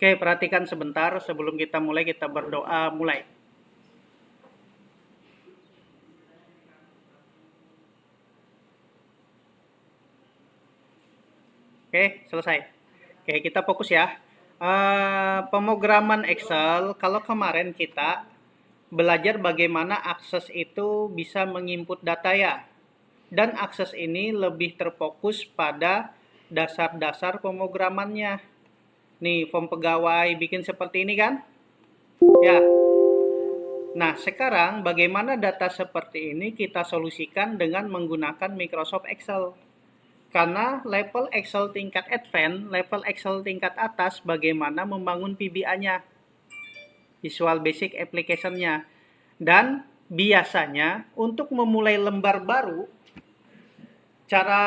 Oke, perhatikan sebentar sebelum kita mulai, kita berdoa mulai. Oke, selesai. Oke, kita fokus ya. Pemrograman Excel, kalau kemarin kita belajar bagaimana akses itu bisa menginput data ya. Dan akses ini lebih terfokus pada dasar-dasar pemrogramannya. Nih, form pegawai bikin seperti ini kan? Ya. Nah, sekarang bagaimana data seperti ini kita solusikan dengan menggunakan Microsoft Excel. Karena level Excel tingkat advance, level Excel tingkat atas bagaimana membangun PBA-nya, Visual Basic Application-nya. Dan biasanya untuk memulai lembar baru, cara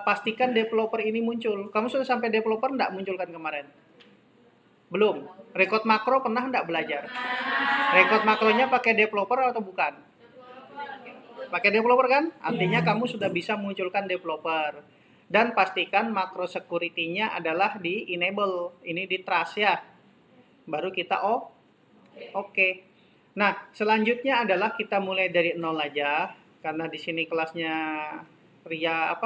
pastikan developer ini muncul. Kamu sudah sampai developer enggak munculkan kemarin? Belum. Record makro pernah enggak belajar? Record makronya pakai developer atau bukan? Pakai developer kan? Artinya kamu sudah bisa munculkan developer. Dan pastikan makro security-nya adalah di enable. Ini di trust ya. Baru kita oke. Nah, selanjutnya adalah kita mulai dari nol aja. Karena di sini kelasnya Ria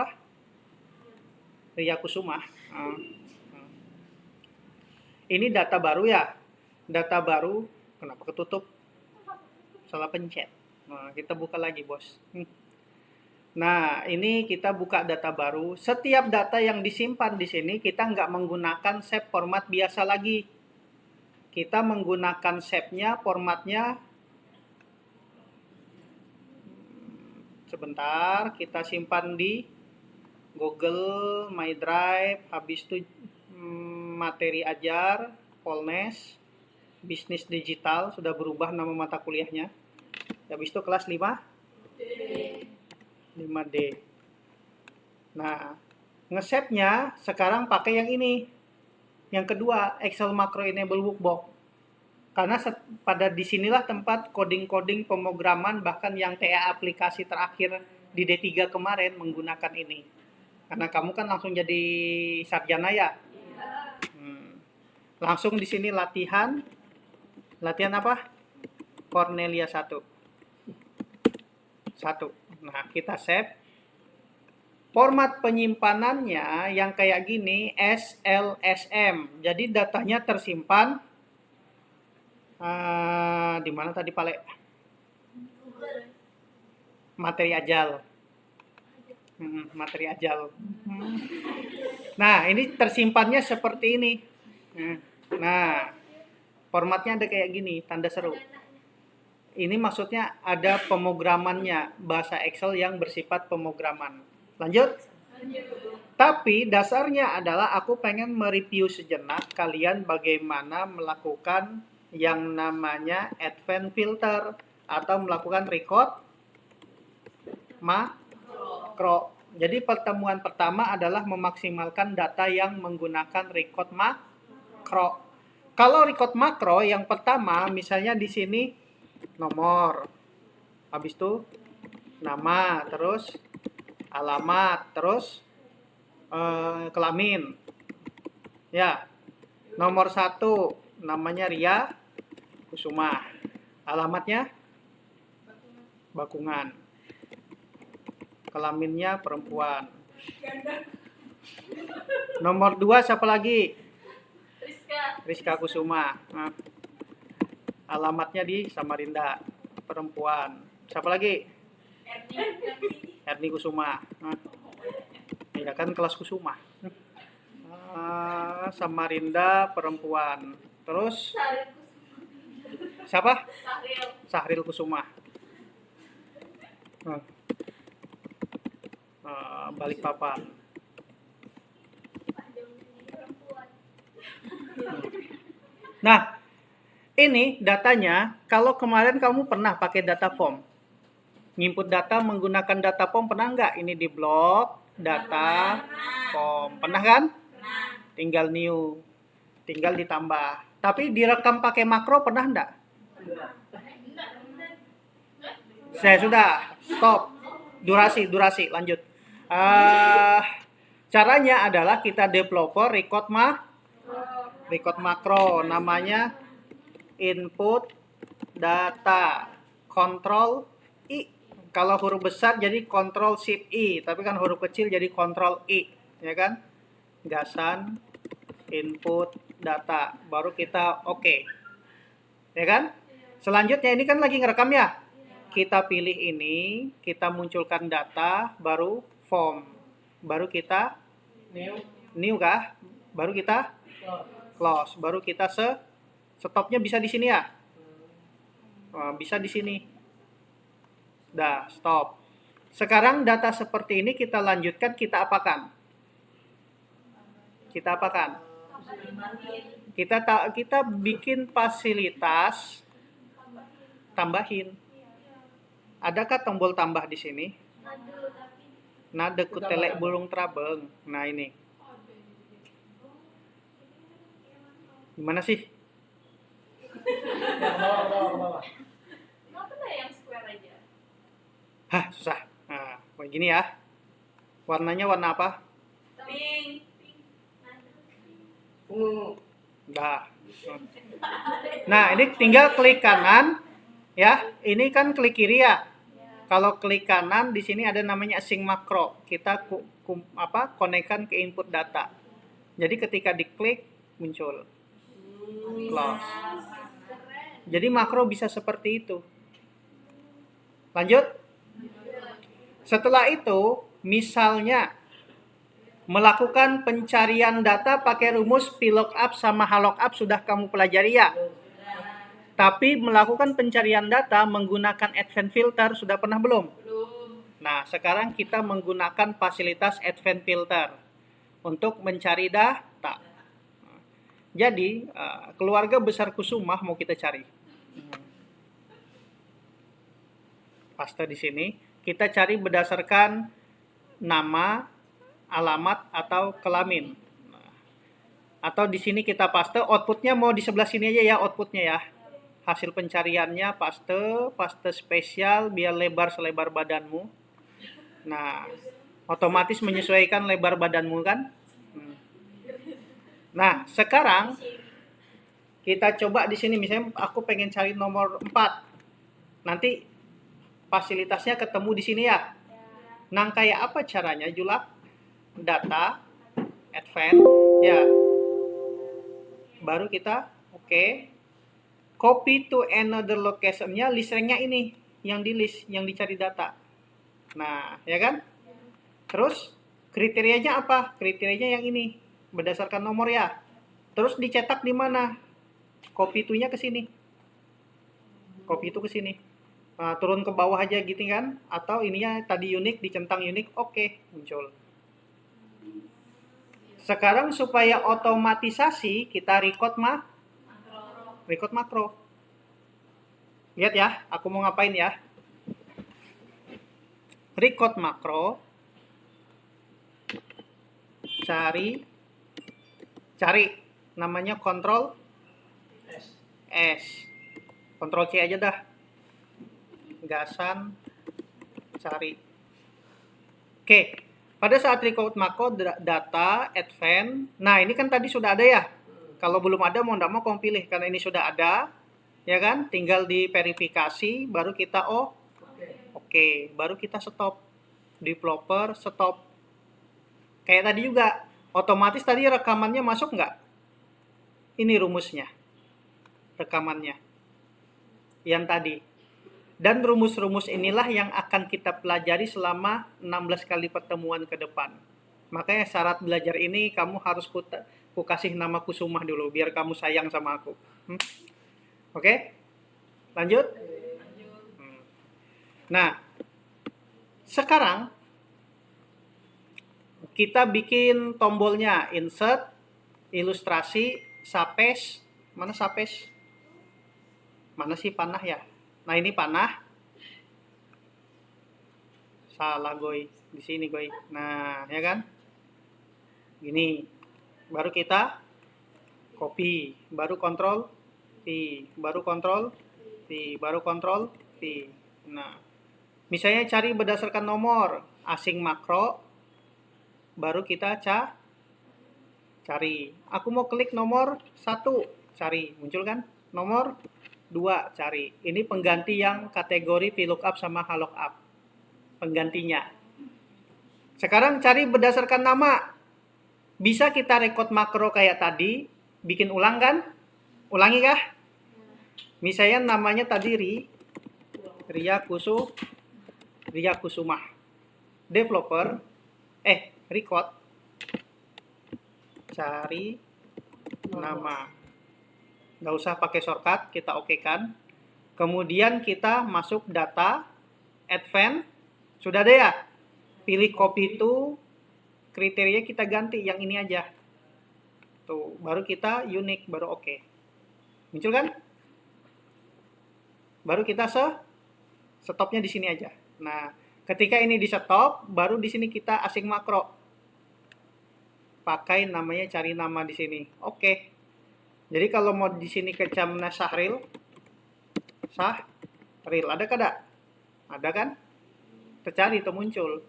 Kusuma. Ini data baru ya. Data baru, kenapa ketutup? Salah pencet. Nah, kita buka lagi, bos. Nah, ini kita buka data baru. Setiap data yang disimpan di sini, kita nggak menggunakan shape format biasa lagi. Kita menggunakan shape-nya, formatnya. Sebentar, kita simpan di Google, My Drive, habis itu materi ajar, Polnes, bisnis digital, sudah berubah nama mata kuliahnya. Habis itu kelas 5D. Nah, nge-shape-nya sekarang pakai yang ini. Yang kedua, Excel Macro Enable Workbook. Karena pada disinilah tempat coding-coding pemrograman, bahkan yang TA aplikasi terakhir di D3 kemarin menggunakan ini. Karena kamu kan langsung jadi sarjana ya. Langsung di sini latihan apa? Cornelia 1. Nah, kita save. Format penyimpanannya yang kayak gini SLSM. Jadi datanya tersimpan di mana tadi Pale? Materi ajal. Materi ajal. Nah, ini tersimpannya seperti ini. Nah, formatnya ada kayak gini, tanda seru. Ini maksudnya ada pemrogramannya, bahasa Excel yang bersifat pemrograman. Lanjut? Tapi dasarnya adalah aku pengen mereview sejenak kalian bagaimana melakukan yang namanya advanced filter atau melakukan record makro. Jadi pertemuan pertama adalah memaksimalkan data yang menggunakan record makro. Kalau record makro yang pertama misalnya di sini nomor, habis itu nama, terus alamat, terus kelamin. Ya, nomor 1 namanya Ria Kusuma, alamatnya Bakungan, kelaminnya perempuan. Nomor 2 siapa lagi? Rizka Kusuma. Nah, alamatnya di Samarinda, perempuan. Siapa lagi? Erni Kusuma. Nah, ya kan kelas Kusuma. Samarinda, perempuan. Terus siapa? Sahril Kusuma. Balikpapan. Nah, ini datanya. Kalau kemarin kamu pernah pakai data form, nginput data menggunakan data form, pernah nggak? Ini di blok data form, pernah kan? Tinggal new, tinggal ditambah. Tapi direkam pakai makro pernah nggak? Saya sudah stop. Durasi, lanjut. Caranya adalah kita developer record record makro, namanya input data, control I. Kalau huruf besar jadi control shift I, tapi kan huruf kecil jadi control I, ya kan? Gasan input data, baru kita oke. Ya kan? Selanjutnya ini kan lagi ngerekam ya. Kita pilih ini, kita munculkan data, baru form. Baru kita new kah? Baru kita close. Baru kita stopnya bisa di sini ya. Bisa di sini. Dah, stop. Sekarang data seperti ini kita lanjutkan, kita apakan? Kita apakan? Kita bikin fasilitas tambahin. Adakah tombol tambah di sini? Nade kutelek bulung trabeng. Nah ini. Gimana sih? Kenapa nggak yang square aja? Hah, susah. Nah, kayak gini ya. Warnanya warna apa? Pink. Nah. Nah, ini tinggal klik kanan ya. Ini kan klik kiri ya. Kalau klik kanan di sini ada namanya async makro. Kita konekkan ke input data. Jadi ketika diklik muncul. Close. Jadi makro bisa seperti itu. Lanjut. Setelah itu, misalnya melakukan pencarian data pakai rumus VLOOKUP sama HLOOKUP sudah kamu pelajari ya. Tapi melakukan pencarian data menggunakan advanced filter sudah pernah belum? Belum. Nah, sekarang kita menggunakan fasilitas advanced filter untuk mencari data. Jadi, keluarga besar Kusumah mau kita cari. Paste di sini. Kita cari berdasarkan nama, alamat, atau kelamin. Atau di sini kita paste, outputnya mau di sebelah sini aja ya, outputnya ya. Hasil pencariannya paste spesial biar lebar selebar badanmu. Nah, otomatis menyesuaikan lebar badanmu kan. Nah, sekarang kita coba di sini, misalnya aku pengen cari nomor 4. Nanti fasilitasnya ketemu di sini ya. Nah, kayak apa caranya, Julak? Data, advance, ya. Baru kita, oke. Copy to another location-nya, list rank-nya ini. Yang di list, yang dicari data. Nah, ya kan? Terus, kriterianya apa? Kriterianya yang ini. Berdasarkan nomor ya. Terus dicetak di mana? Copy to-nya ke sini. Copy itu ke sini. Nah, turun ke bawah aja gitu kan? Atau ininya tadi unik, dicentang unik, oke, muncul. Sekarang supaya otomatisasi kita record makro. Lihat ya, aku mau ngapain ya? Record makro. Cari namanya Ctrl S. Ctrl C aja dah. Gasan cari. Oke. Pada saat record makro data advance. Nah, ini kan tadi sudah ada ya. Kalau belum ada mau enggak mau kamu pilih karena ini sudah ada. Ya kan? Tinggal diverifikasi baru kita oke, baru kita stop. Developer stop. Kayak tadi juga. Otomatis tadi rekamannya masuk nggak? Ini rumusnya. Rekamannya. Yang tadi. Dan rumus-rumus inilah yang akan kita pelajari selama 16 kali pertemuan ke depan. Makanya syarat belajar ini kamu harus ku kasih nama Kusumah dulu, biar kamu sayang sama aku. Oke? Lanjut? Nah, sekarang kita bikin tombolnya, insert, ilustrasi, sapes. Mana sapes? Mana sih panah ya? Nah, ini panah. Salah goy, di sini goy. Nah, ya kan? Gini. Baru kita copy, baru kontrol V, baru kontrol V, baru kontrol V. Nah, misalnya cari berdasarkan nomor, async makro, baru kita cari. Aku mau klik nomor 1, cari. Muncul kan? Nomor 2, cari. Ini pengganti yang kategori VLOOKUP sama HLOOKUP. Penggantinya. Sekarang cari berdasarkan nama. Bisa kita record makro kayak tadi. Bikin ulang kan? Ulangi kah? Misalnya namanya tadi Ria Kusumah. Developer. Record. Cari nama. Nggak usah pakai shortcut, kita okekan. Kemudian kita masuk data, advance. Sudah ada ya? Pilih copy to, kriteria kita ganti yang ini aja. Tuh, baru kita unique, baru oke. Muncul kan? Baru kita stopnya di sini aja. Nah, ketika ini di stop, baru di sini kita asing makro. Pakai namanya cari nama di sini. Oke. Jadi kalau mau di sini kecamnya Sahril, ada kada? Ada kan? Tercari itu muncul.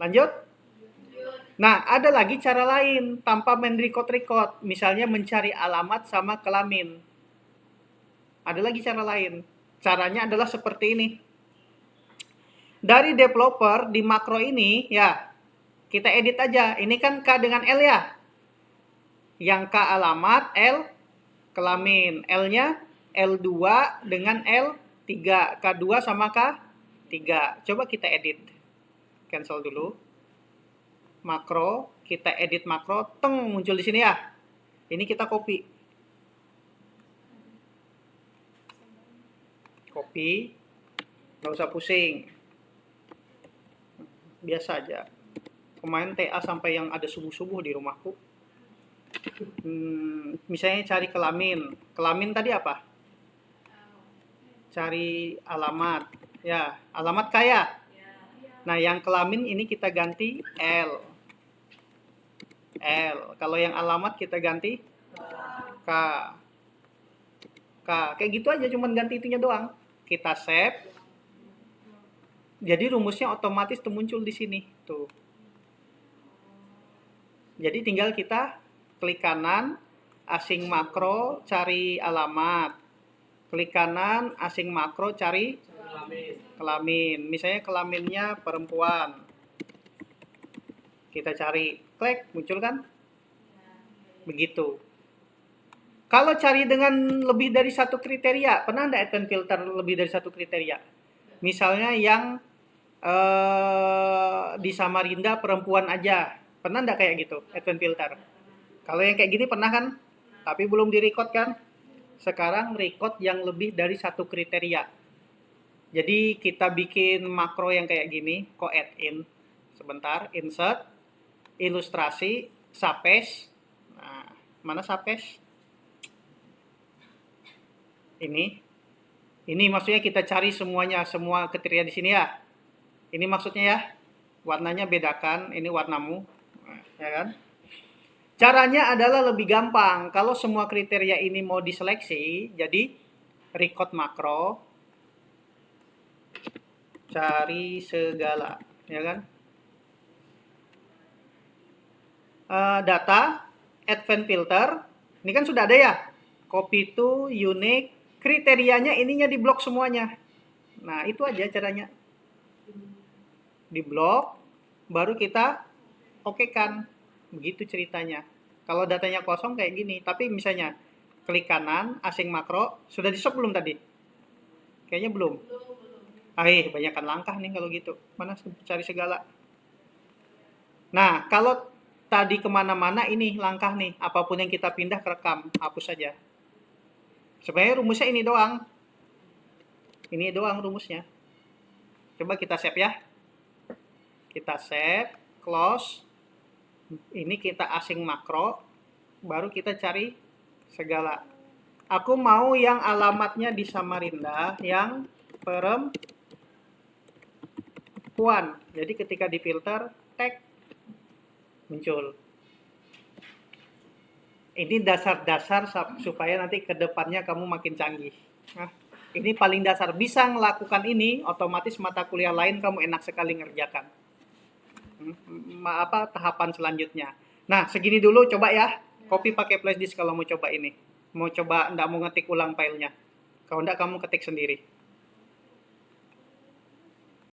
Lanjut? Nah, ada lagi cara lain tanpa main record. Misalnya mencari alamat sama kelamin. Ada lagi cara lain. Caranya adalah seperti ini. Dari developer di makro ini, ya, kita edit aja. Ini kan K dengan L ya. Yang K alamat, L kelamin. L-nya L2 dengan L3. K2 sama K3. Coba kita edit. Cancel dulu. Makro, kita edit makro, muncul di sini ya. Ini kita copy. Copy. Nggak usah pusing. Biasa aja. Kemarin TA sampai yang ada subuh-subuh di rumahku. Misalnya cari kelamin. Kelamin tadi apa? Cari alamat. Ya, alamat kaya. Nah, yang kelamin ini kita ganti L. Kalau yang alamat kita ganti K. Kayak gitu aja, cuman ganti itunya doang. Kita save. Jadi rumusnya otomatis muncul di sini. Tuh. Jadi tinggal kita klik kanan, asing makro, cari alamat. Klik kanan, asing makro, cari kelamin. Misalnya kelaminnya perempuan. Kita cari, klik, muncul kan? Begitu. Kalau cari dengan lebih dari satu kriteria, pernah nggak advance filter lebih dari satu kriteria? Misalnya yang di Samarinda perempuan aja. Pernah nggak kayak gitu, advance filter? Kalau yang kayak gini pernah kan? Tapi belum di-record kan? Sekarang record yang lebih dari satu kriteria. Jadi kita bikin makro yang kayak gini, co-add in. Sebentar, insert, ilustrasi, Sapes. Nah, mana Sapes? Ini maksudnya kita cari semuanya, semua kriteria di sini ya. Ini maksudnya ya. Warnanya bedakan, ini warnamu. Nah, ya kan? Caranya adalah lebih gampang. Kalau semua kriteria ini mau diseleksi, jadi record makro, cari segala, ya kan? Data, advanced filter, ini kan sudah ada ya. Copy to, unique, kriterianya ininya di blok semuanya. Nah, itu aja caranya. Di blok, baru kita okekan. Begitu ceritanya. Kalau datanya kosong kayak gini, tapi misalnya klik kanan, asing makro, sudah di stop belum tadi? Kayaknya belum. Banyakkan langkah nih kalau gitu. Mana cari segala. Nah, kalau tadi kemana-mana ini langkah nih. Apapun yang kita pindah kerekam, hapus saja. Sebenarnya rumusnya ini doang. Ini doang rumusnya. Coba kita save ya. Kita save, close. Ini kita asing makro, baru kita cari segala. Aku mau yang alamatnya di Samarinda, yang perempuan. Jadi ketika difilter, tag, muncul. Ini dasar-dasar supaya nanti ke depannya kamu makin canggih. Nah, ini paling dasar. Bisa melakukan ini, otomatis mata kuliah lain kamu enak sekali ngerjakan. tahapan selanjutnya. Nah, segini dulu coba ya. Copy pakai flash disk kalau mau coba ini. Mau coba, nggak mau ngetik ulang filenya. Kalau nggak, kamu ketik sendiri.